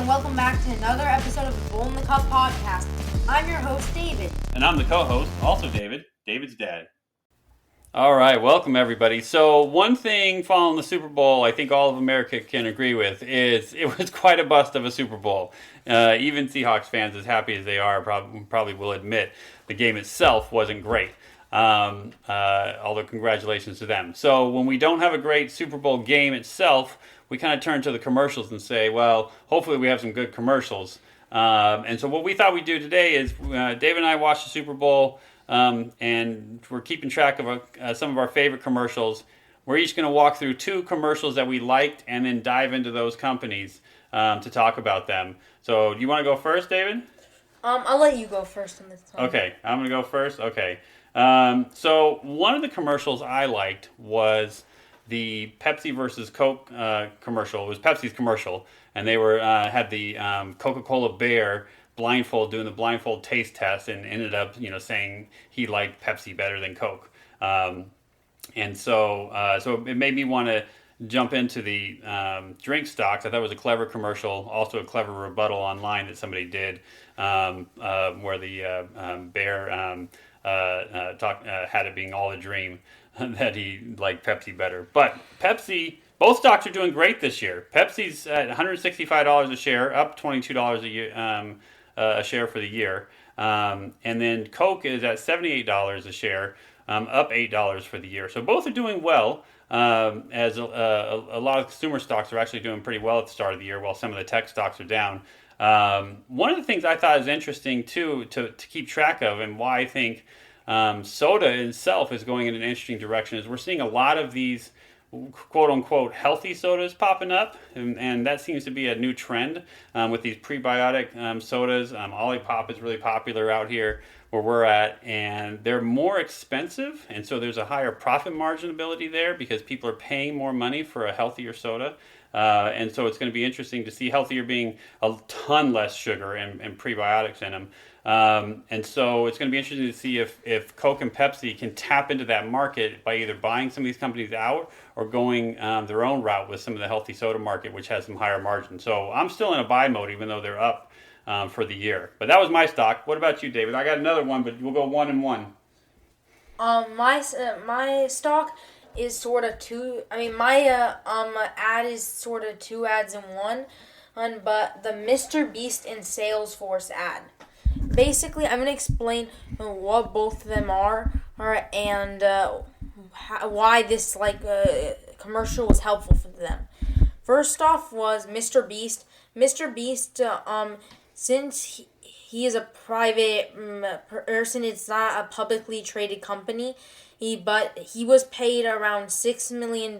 and welcome back to another episode of the Bull in the Cup podcast. I'm your host, David. And I'm the co-host, also David, David's dad. All right, welcome everybody. So one thing following the Super Bowl, I think all of America can agree with, is it was quite a bust of a Super Bowl. Even Seahawks fans, as happy as they are, probably will admit the game itself wasn't great. Although congratulations to them. So when we don't have a great Super Bowl game itself, we kind of turn to the commercials and say, well, hopefully we have some good commercials. And so what we thought we'd do today is Dave and I watched the Super Bowl, and we're keeping track of some of our favorite commercials. We're each going to walk through two commercials that we liked and then dive into those companies to talk about them. So do you want to go first, David? I'll let you go first on this time. Okay, I'm going to go first? Okay. So one of the commercials I liked was the Pepsi versus Coke commercial. It was Pepsi's commercial, and they had the Coca-Cola bear doing the blindfold taste test, and ended up saying he liked Pepsi better than Coke. And so it made me want to jump into the drink stocks. I thought it was a clever commercial, also a clever rebuttal online that somebody did, where the bear had it being all a dream that he liked Pepsi better. But Pepsi, both stocks are doing great this year. Pepsi's at $165 a share, up $22 a year, a share for the year. And then Coke is at $78 a share, up $8 for the year. So both are doing well, as a lot of consumer stocks are actually doing pretty well at the start of the year, while some of the tech stocks are down. One of the things I thought is interesting, too, to keep track of, and why I think soda itself is going in an interesting direction, is we're seeing a lot of these quote-unquote healthy sodas popping up, and that seems to be a new trend with these prebiotic sodas. Olipop is really popular out here where we're at, and they're more expensive, and so there's a higher profit margin ability there because people are paying more money for a healthier soda. And so it's going to be interesting to see healthier being a ton less sugar and prebiotics in them. And so it's going to be interesting to see if Coke and Pepsi can tap into that market by either buying some of these companies out or going their own route with some of the healthy soda market, which has some higher margins. So I'm still in a buy mode, even though they're up for the year. But that was my stock. What about you, David? I got another one, but we'll go one and one. My stock is sort of two. I mean, my ad is sort of two ads in one, but the Mr. Beast and Salesforce ad. Basically, I'm gonna explain what both of them are, and why this commercial was helpful for them. First off was Mr. Beast. Mr. Beast, since he is a private person, it's not a publicly traded company. But he was paid around $6 million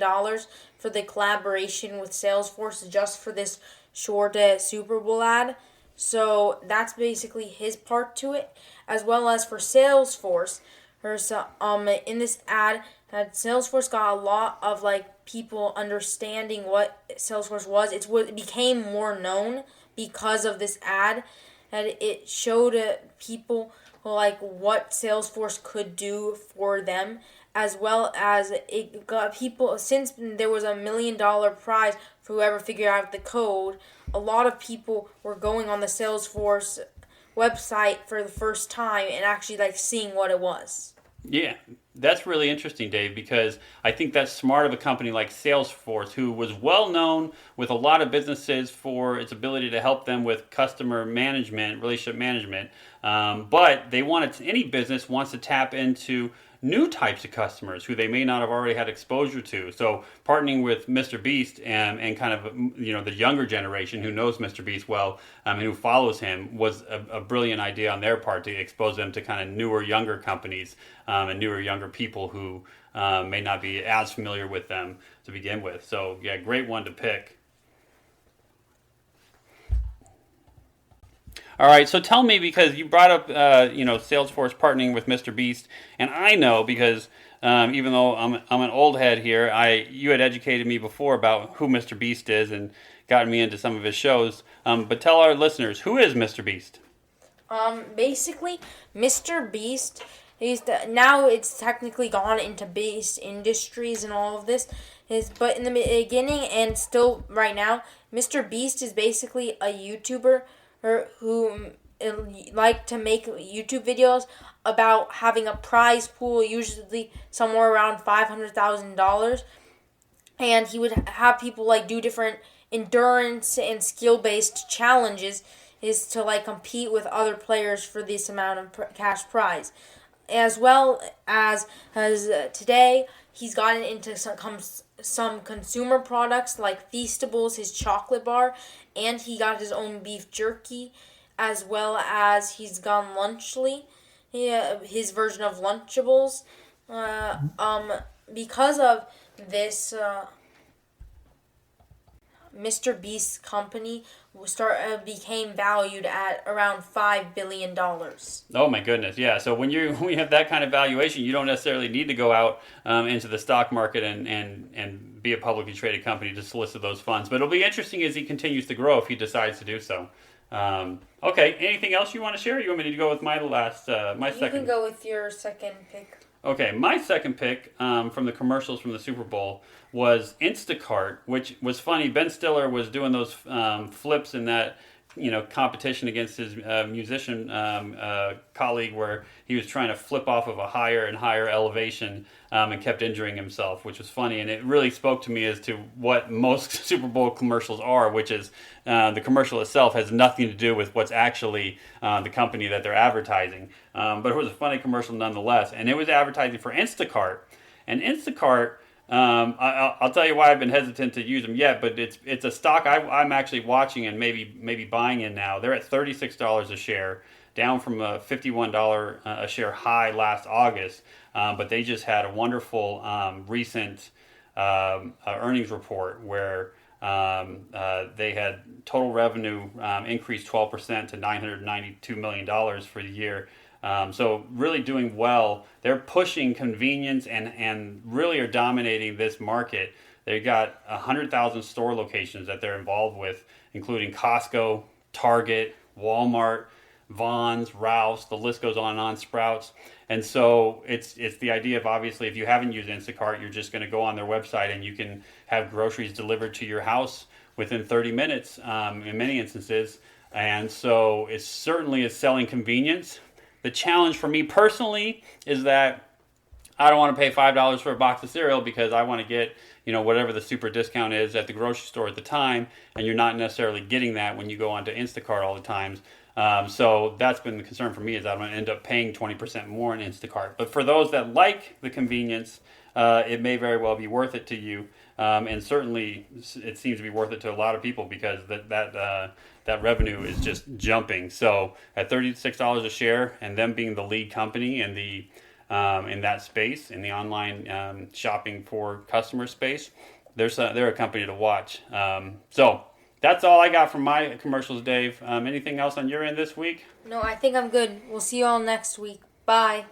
for the collaboration with Salesforce just for this short Super Bowl ad. So that's basically his part to it, as well as for Salesforce. In this ad, Salesforce got a lot of people understanding what Salesforce was. It became more known because of this ad, and it showed people what Salesforce could do for them, as well as it got people, since there was $1 million prize for whoever figured out the code, a lot of people were going on the Salesforce website for the first time and actually seeing what it was. Yeah, that's really interesting, Dave, because I think that's smart of a company like Salesforce, who was well known with a lot of businesses for its ability to help them with customer management, relationship management. But any business wants to tap into new types of customers who they may not have already had exposure to. So partnering with Mr. Beast and kind of the younger generation who knows Mr. Beast well and who follows him was a brilliant idea on their part to expose them to kind of newer, younger companies and newer, younger people who may not be as familiar with them to begin with. So yeah, great one to pick. All right, so tell me, because you brought up, Salesforce partnering with Mr. Beast, and I know because even though I'm an old head here, you had educated me before about who Mr. Beast is and gotten me into some of his shows. But tell our listeners, who is Mr. Beast? Basically, Mr. Beast now it's technically gone into Beast Industries and all of this. But in the beginning and still right now, Mr. Beast is basically a YouTuber who like to make YouTube videos about having a prize pool, usually somewhere around $500,000, and he would have people like do different endurance and skill based challenges is to like compete with other players for this amount of cash prize, as well as today he's gotten into some consumer products like Feastables, his chocolate bar, and he got his own beef jerky, as well as he's gone Lunchly, his version of Lunchables. Because of this, Mr. Beast's company became valued at around $5 billion. Oh my goodness, yeah. So when we have that kind of valuation, you don't necessarily need to go out into the stock market and be a publicly traded company to solicit those funds. But it'll be interesting as he continues to grow if he decides to do so. Okay, anything else you want to share? Or you want me to go with my second? You can go with your second pick. Okay, my second pick from the commercials from the Super Bowl was Instacart, which was funny. Ben Stiller was doing those flips in that competition against his musician colleague, where he was trying to flip off of a higher and higher elevation and kept injuring himself, which was funny. And it really spoke to me as to what most Super Bowl commercials are, which is the commercial itself has nothing to do with what's actually the company that they're advertising. But it was a funny commercial nonetheless. And it was advertising for Instacart. And Instacart, I'll tell you why I've been hesitant to use them yet, but it's a stock I'm actually watching and maybe buying in now. They're at $36 a share, down from a $51 a share high last August. But they just had a wonderful recent earnings report where they had total revenue increased 12% to $992 million for the year. So really doing well. They're pushing convenience and really are dominating this market. They've got 100,000 store locations that they're involved with, including Costco, Target, Walmart, Vons, Ralph's, the list goes on and on, Sprouts. And so it's the idea of, obviously, if you haven't used Instacart, you're just going to go on their website and you can have groceries delivered to your house within 30 minutes in many instances. And so it certainly is selling convenience. The challenge for me personally is that I don't want to pay $5 for a box of cereal because I want to get, whatever the super discount is at the grocery store at the time, and you're not necessarily getting that when you go onto Instacart all the times. So that's been the concern for me, is I'm going to end up paying 20% more in Instacart. But for those that like the convenience, it may very well be worth it to you. And certainly it seems to be worth it to a lot of people because that revenue is just jumping. So at $36 a share, and them being the lead company in the in that space, in the online shopping for customer space, they're a company to watch. So that's all I got from my commercials, Dave. Anything else on your end this week? No, I think I'm good. We'll see you all next week. Bye.